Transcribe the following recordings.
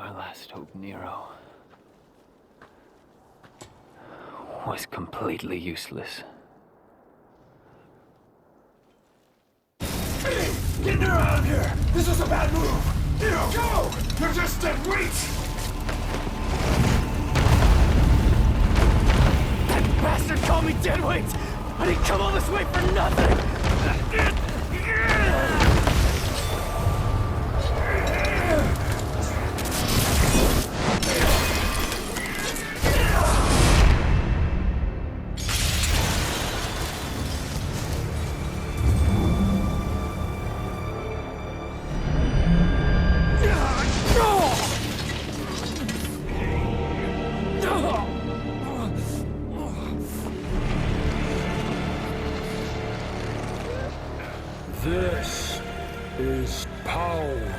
Our last hope, Nero, was completely useless. Hey! Get Nero out of here! This was a bad move! Nero, go! You're just dead weight! That bastard called me deadweight! I didn't come all this way for nothing! This is power.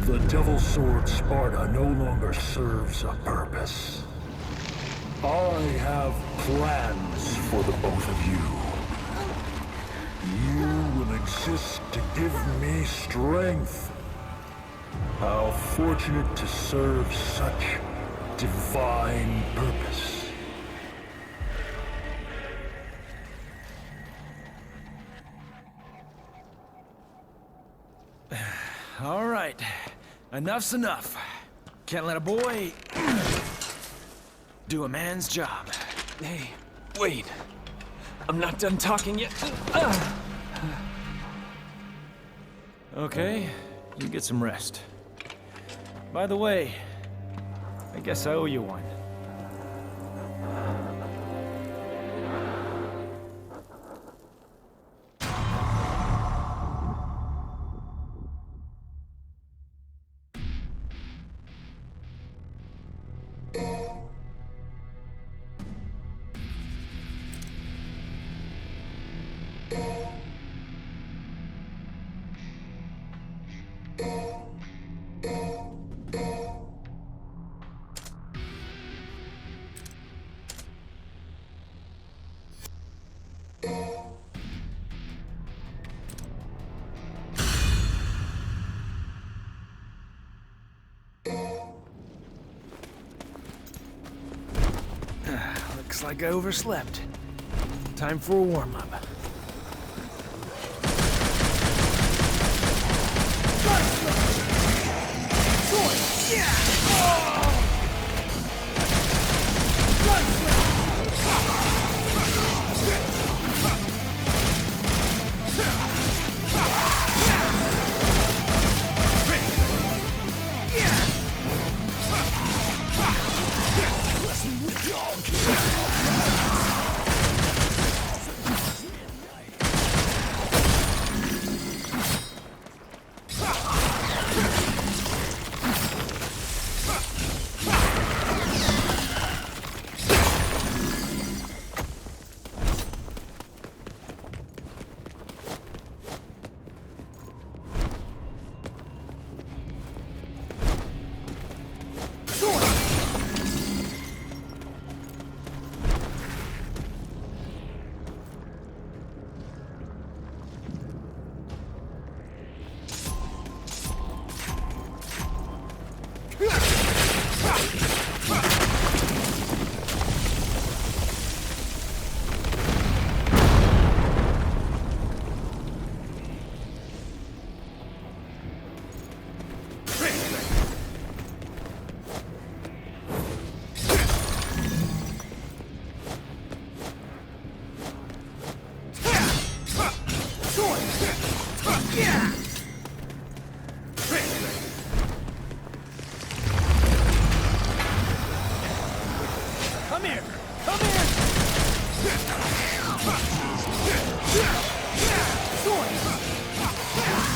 The Devil Sword Sparta no longer serves a purpose. I have plans for the both of you. You will exist to give me strength. How fortunate to serve such divine purpose. All right. Enough's enough. Can't let a boy do a man's job. Hey, wait. I'm not done talking yet. Okay, you get some rest. By the way, I guess I owe you one. Looks like I overslept. Time for a warm-up.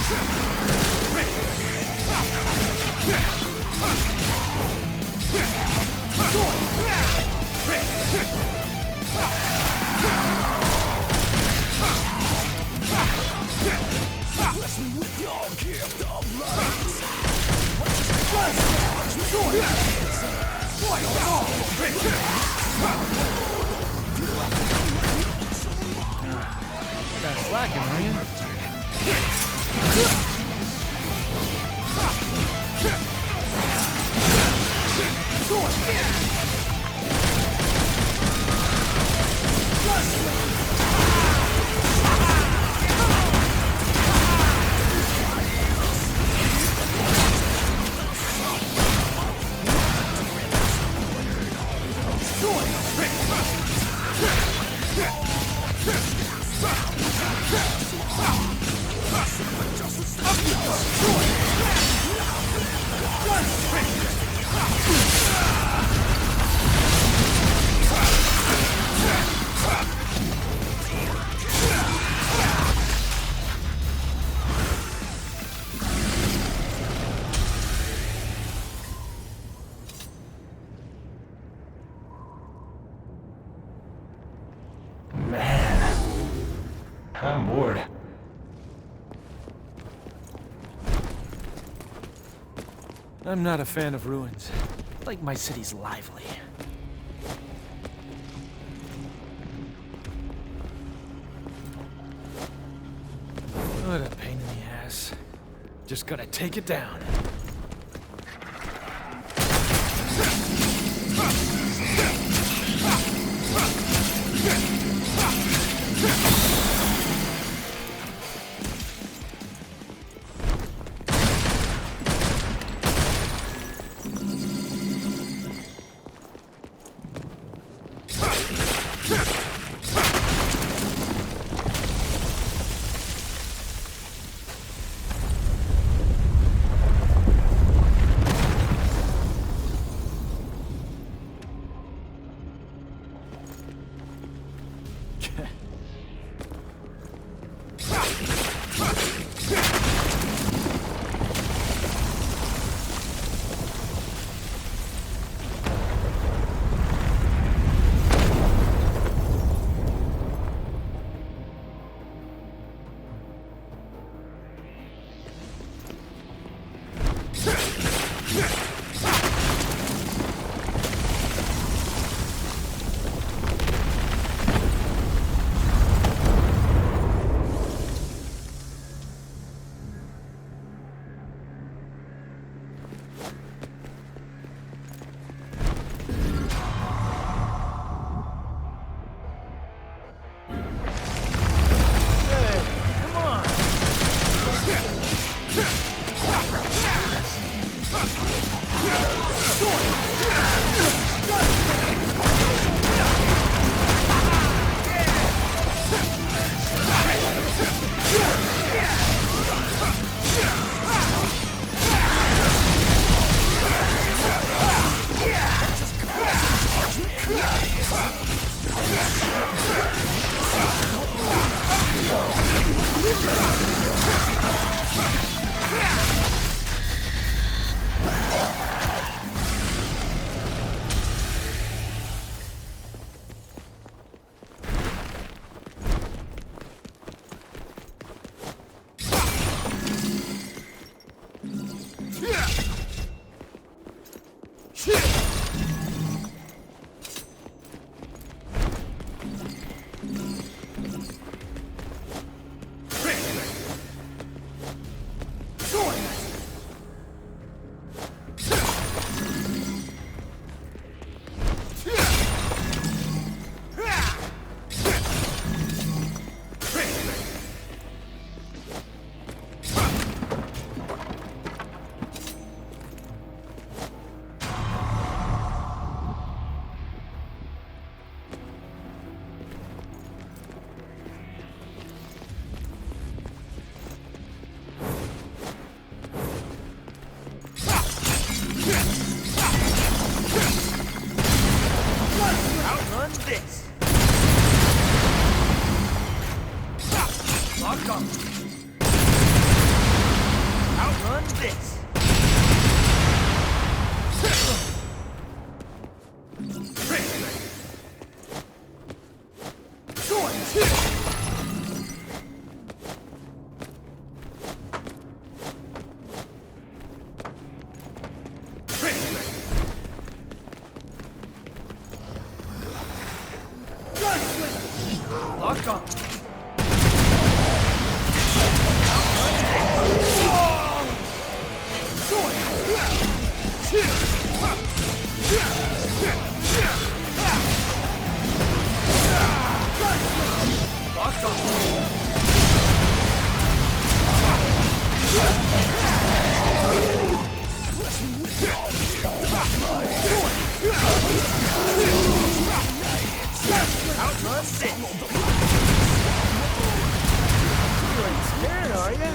Not slacking, are you? I'm bored. I'm not a fan of ruins. I like my cities lively. What a pain in the ass. Just gotta take it down. this! Lock on. Locked on. Outrun this! You ain't scared, are you?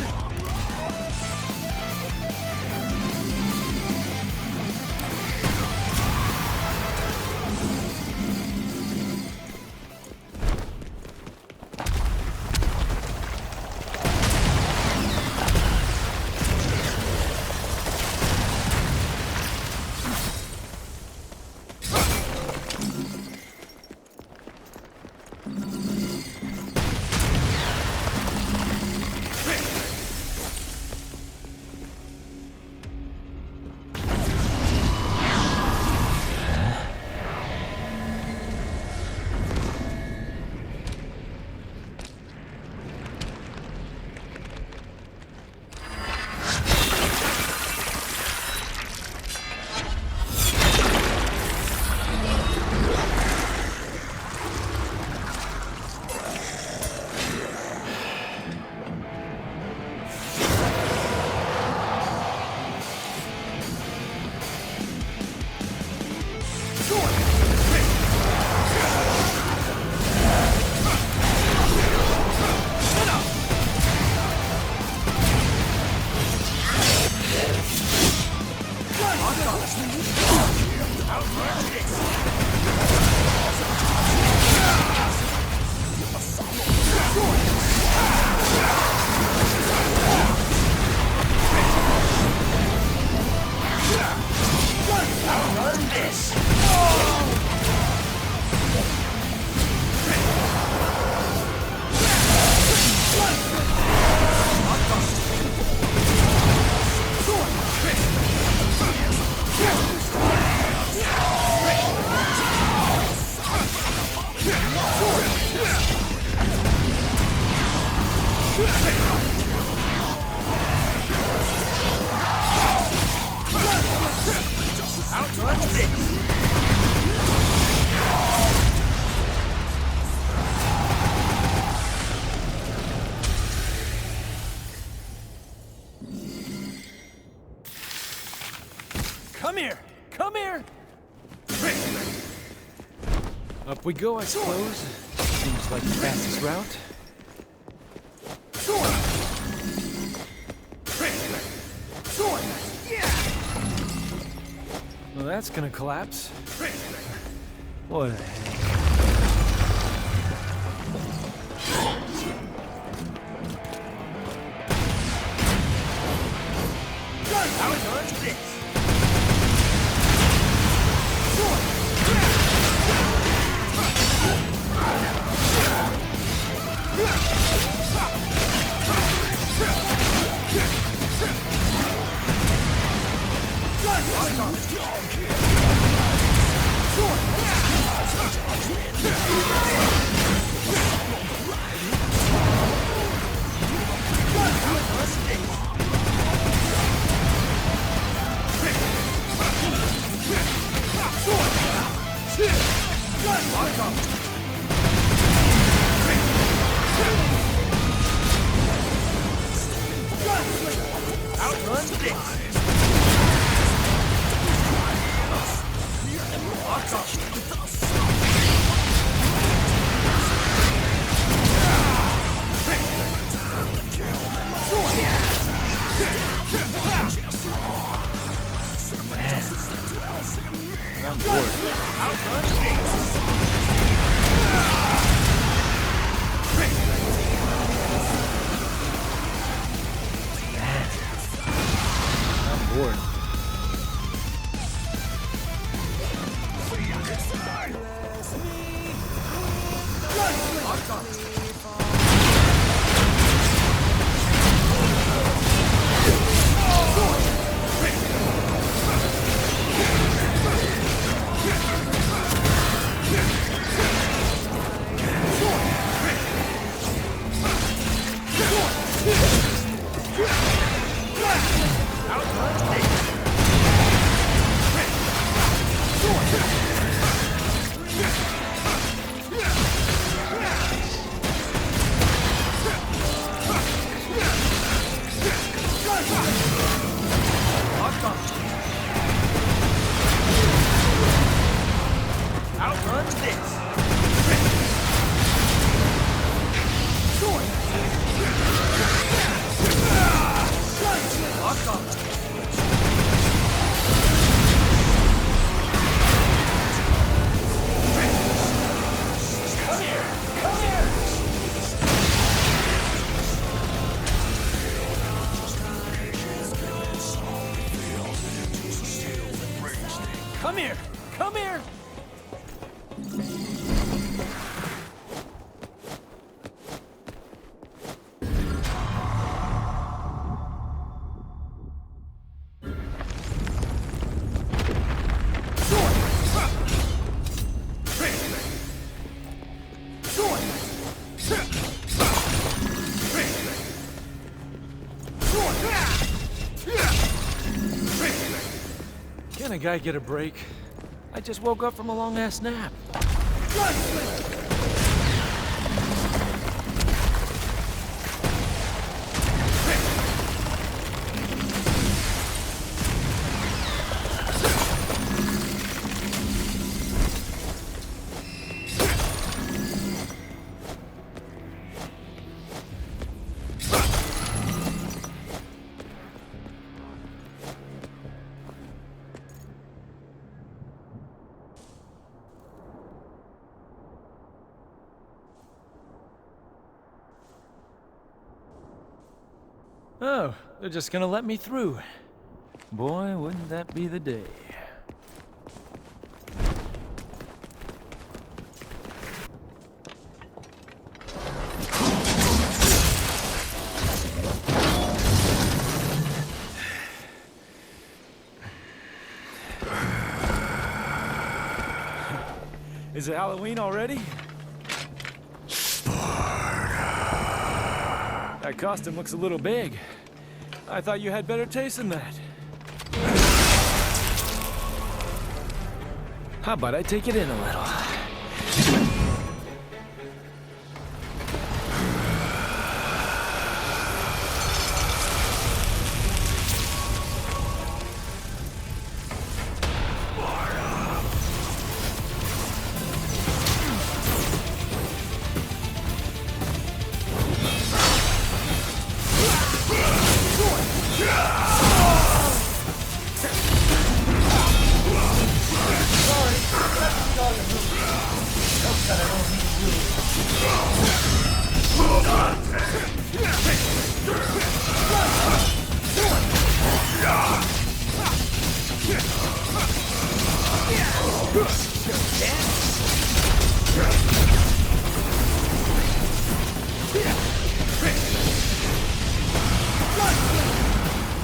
Outrun this! Come here! Come here! Up we go, I suppose. Seems like the fastest route. Well, that's gonna collapse. What the heck? Outrun this! Come here! Come here! Can a guy get a break? I just woke up from a long-ass nap. Oh, they're just gonna let me through. Boy, wouldn't that be the day. Is it Halloween already? That costume looks a little big. I thought you had better taste than that. How about I take it in a little?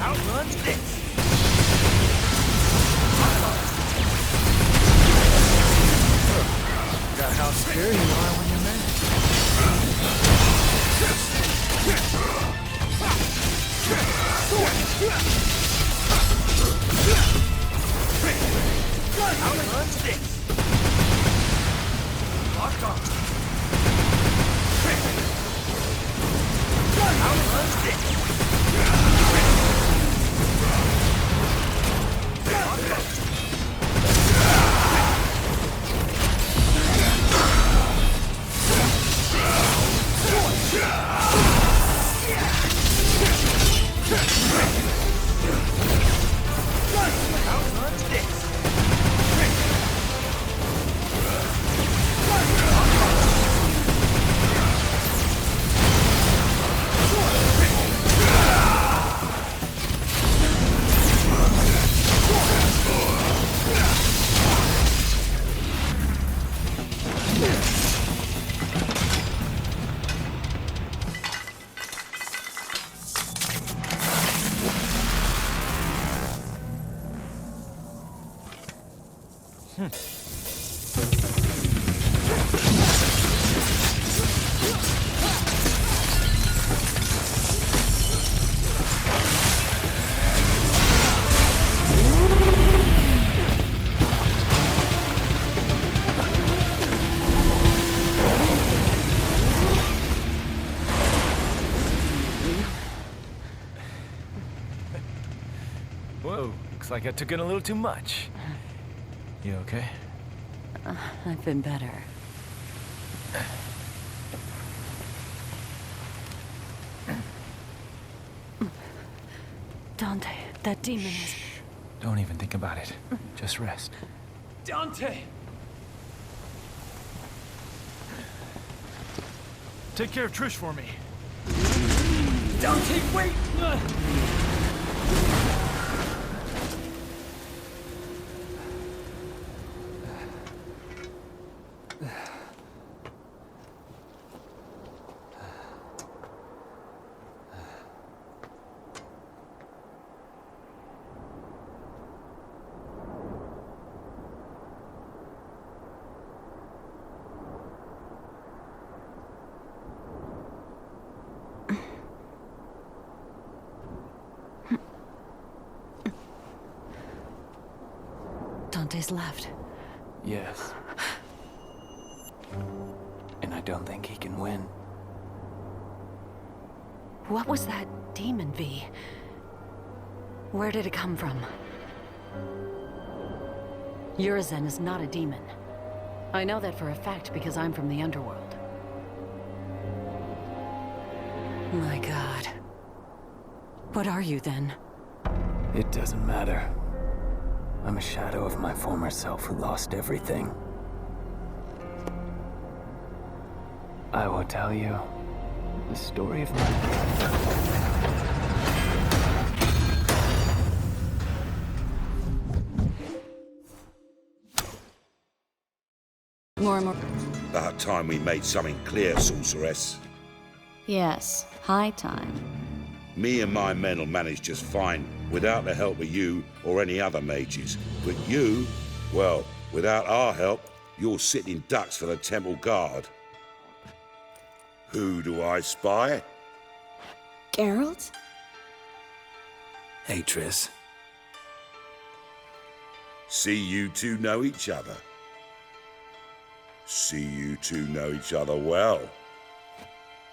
Outrun this! Forgot how scary you are when you're mad. Outrun this! Lock on! Outrun this! Outrun this! Looks like I took in a little too much. You okay? I've been better. Dante, that demon is... Don't even think about it. Just rest. Dante! Take care of Trish for me. Dante, wait! Dante's left. Yes. And I don't think he can win. What was that demon, V? Where did it come from? Urizen is not a demon. I know that for a fact because I'm from the underworld. My God. What are you then? It doesn't matter. I'm a shadow of my former self who lost everything. I will tell you the story of my life. More and more. About time we made something clear, sorceress. Yes, high time. Me and my men will manage just fine without the help of you or any other mages. But you, well, without our help, you're sitting ducks for the temple guard. Who do I spy? Geralt? Hey, Triss. See you two know each other. See you two know each other well.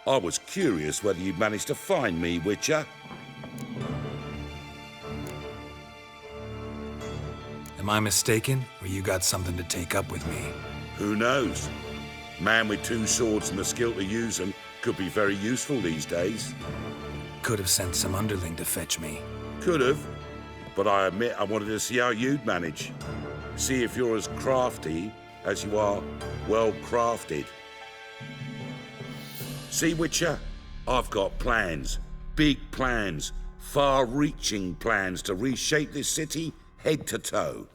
I was curious whether you'd managed to find me, Witcher. Am I mistaken, or you got something to take up with me? Who knows? Man with two swords and the skill to use them could be very useful these days. Could have sent some underling to fetch me. Could have, but I admit I wanted to see how you'd manage. See if you're as crafty as you are well-crafted. See, Witcher, I've got plans. Big plans. Far-reaching plans to reshape this city head to toe.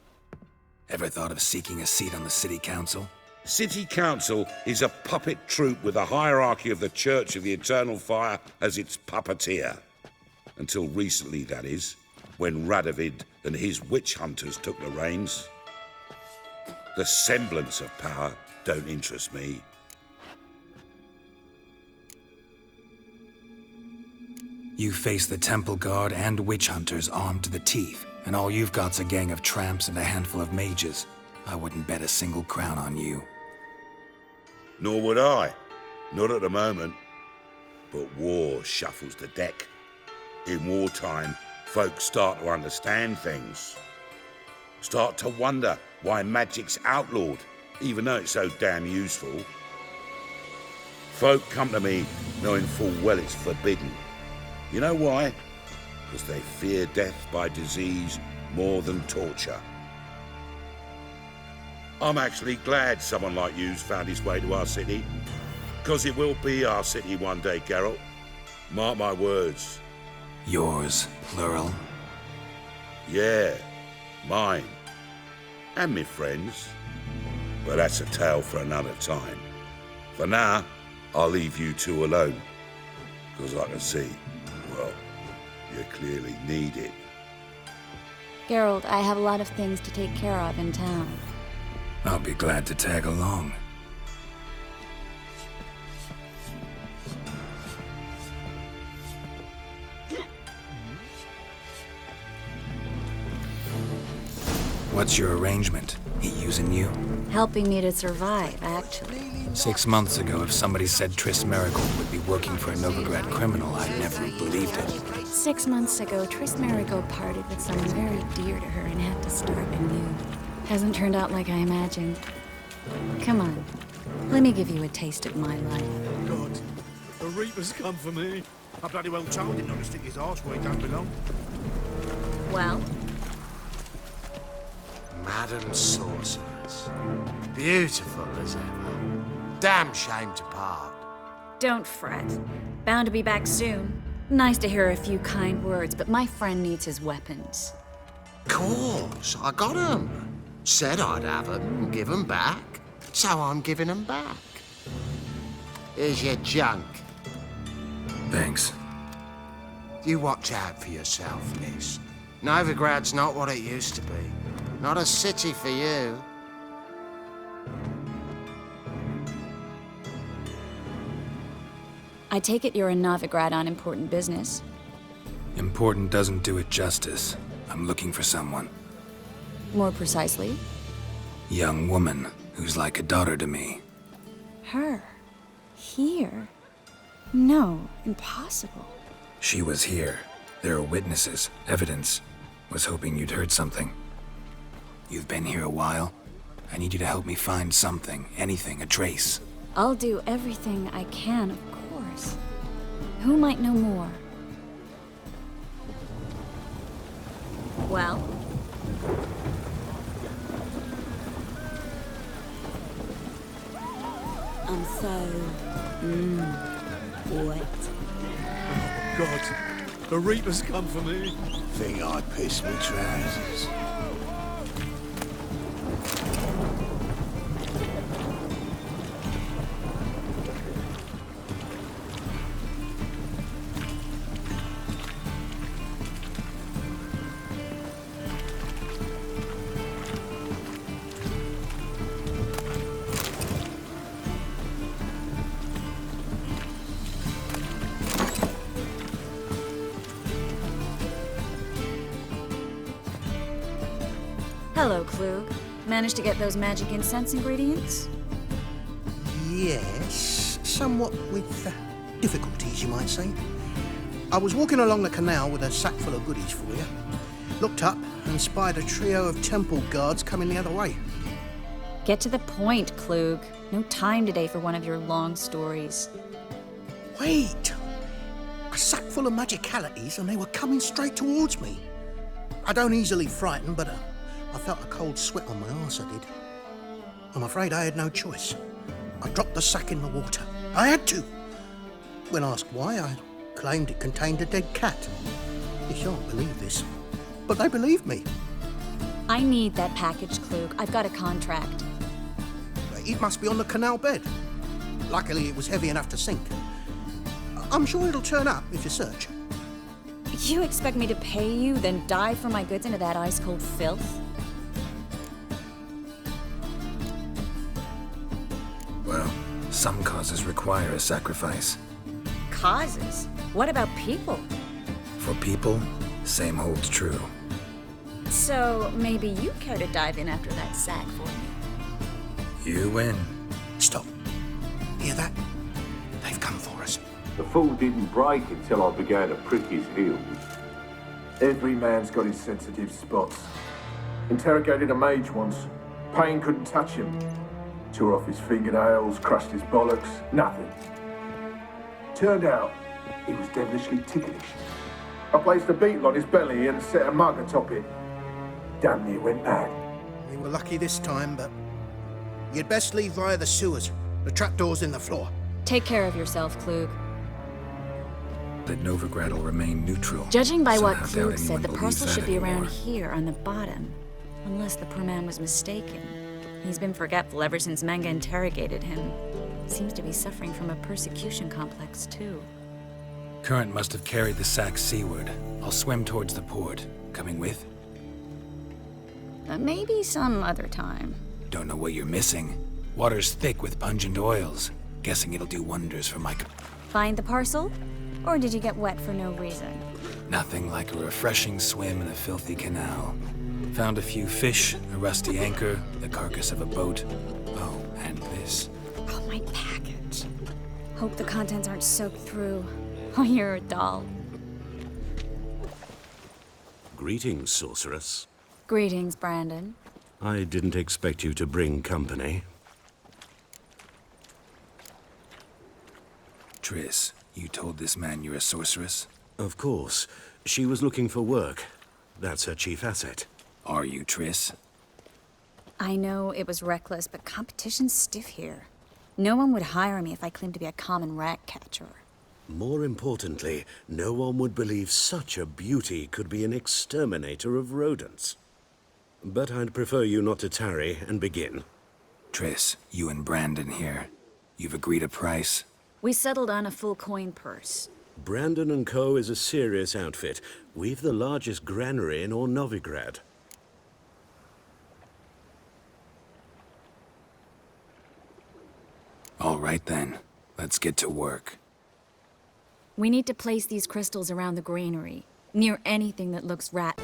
Ever thought of seeking a seat on the city council? City Council is a puppet troupe with the hierarchy of the Church of the Eternal Fire as its puppeteer. Until recently, that is, when Radovid and his witch hunters took the reins. The semblance of power don't interest me. You face the temple guard and witch hunters armed to the teeth, and all you've got's a gang of tramps and a handful of mages. I wouldn't bet a single crown on you. Nor would I. Not at the moment. But war shuffles the deck. In wartime, folks start to understand things. Start to wonder why magic's outlawed, even though it's so damn useful. Folk come to me knowing full well it's forbidden. You know why? Because they fear death by disease more than torture. I'm actually glad someone like you's found his way to our city. Because it will be our city one day, Geralt. Mark my words. Yours, plural. Yeah, mine. And me friends. But that's a tale for another time. For now, I'll leave you two alone. Because I can see, well, you clearly need it. Geralt, I have a lot of things to take care of in town. I'll be glad to tag along. What's your arrangement? He using you? Helping me to survive, actually. 6 months ago, if somebody said Triss Merigold would be working for a Novigrad criminal, I'd never have believed it. 6 months ago, Triss Merigold parted with someone very dear to her and had to start anew. Hasn't turned out like I imagined. Come on, let me give you a taste of my life. God, the Reaper's come for me. I bloody well told him not to stick his arse where he don't belong. Well? Madam Sorceress. Beautiful as ever. Damn shame to part. Don't fret. Bound to be back soon. Nice to hear a few kind words, but my friend needs his weapons. Course, I got 'em. Said I'd have 'em and give 'em back. So I'm giving 'em back. Here's your junk. Thanks. You watch out for yourself, miss. Novigrad's not what it used to be. Not a city for you. I take it you're in Novigrad on important business. Important doesn't do it justice. I'm looking for someone. More precisely? Young woman who's like a daughter to me. Her? Here? No, impossible. She was here. There are witnesses, evidence. Was hoping you'd heard something. You've been here a while. I need you to help me find something, anything, a trace. I'll do everything I can, of course. Who might know more? Well? I'm so... wet. God, the Reaper's come for me. Think I'd piss me trousers. Hello, Klug. Managed to get those magic incense ingredients? Yes, somewhat with difficulties, you might say. I was walking along the canal with a sack full of goodies for you. Looked up and spied a trio of temple guards coming the other way. Get to the point, Klug. No time today for one of your long stories. Wait! A sack full of magicalities and they were coming straight towards me. I don't easily frighten, but I felt a cold sweat on my arse, I did. I'm afraid I had no choice. I dropped the sack in the water. I had to. When asked why, I claimed it contained a dead cat. You shan't believe this, but they believed me. I need that package, Klug. I've got a contract. It must be on the canal bed. Luckily, it was heavy enough to sink. I'm sure it'll turn up if you search. You expect me to pay you, then dive for my goods into that ice-cold filth? Well, some causes require a sacrifice. Causes? What about people? For people, same holds true. So, maybe you care to dive in after that sack for me? You win. Stop. Hear that? They've come for us. The fool didn't break until I began to prick his heels. Every man's got his sensitive spots. Interrogated a mage once. Pain couldn't touch him. Tore off his fingernails, crushed his bollocks, nothing. Turned out, he was devilishly ticklish. I placed a beetle on his belly and set a mug atop it. Damn near went mad. We were lucky this time, but you'd best leave via the sewers. The trapdoor's in the floor. Take care of yourself, Klug. That Novigrad will remain neutral. Judging by what Somehow doubt Klug said, anyone the believes parcel that should be around anymore. here on the bottom. Unless the poor man was mistaken. He's been forgetful ever since Manga interrogated him. Seems to be suffering from a persecution complex, too. Current must have carried the sack seaward. I'll swim towards the port. Coming with? Maybe some other time. Don't know what you're missing. Water's thick with pungent oils. Guessing it'll do wonders for my... Find the parcel? Or did you get wet for no reason? Nothing like a refreshing swim in a filthy canal. Found a few fish, a rusty anchor, the carcass of a boat. Oh, and this. Oh, my package. Hope the contents aren't soaked through. Oh, you're a doll. Greetings, sorceress. Greetings, Brandon. I didn't expect you to bring company. Triss, you told this man you're a sorceress? Of course. She was looking for work. That's her chief asset. Are you, Triss? I know it was reckless, but competition's stiff here. No one would hire me if I claimed to be a common rat catcher. More importantly, no one would believe such a beauty could be an exterminator of rodents. But I'd prefer you not to tarry and begin. Triss, you and Brandon here. You've agreed a price? We settled on a full coin purse. Brandon & Co. is a serious outfit. We've the largest granary in all Novigrad. All right then. Let's get to work. We need to place these crystals around the granary, near anything that looks rat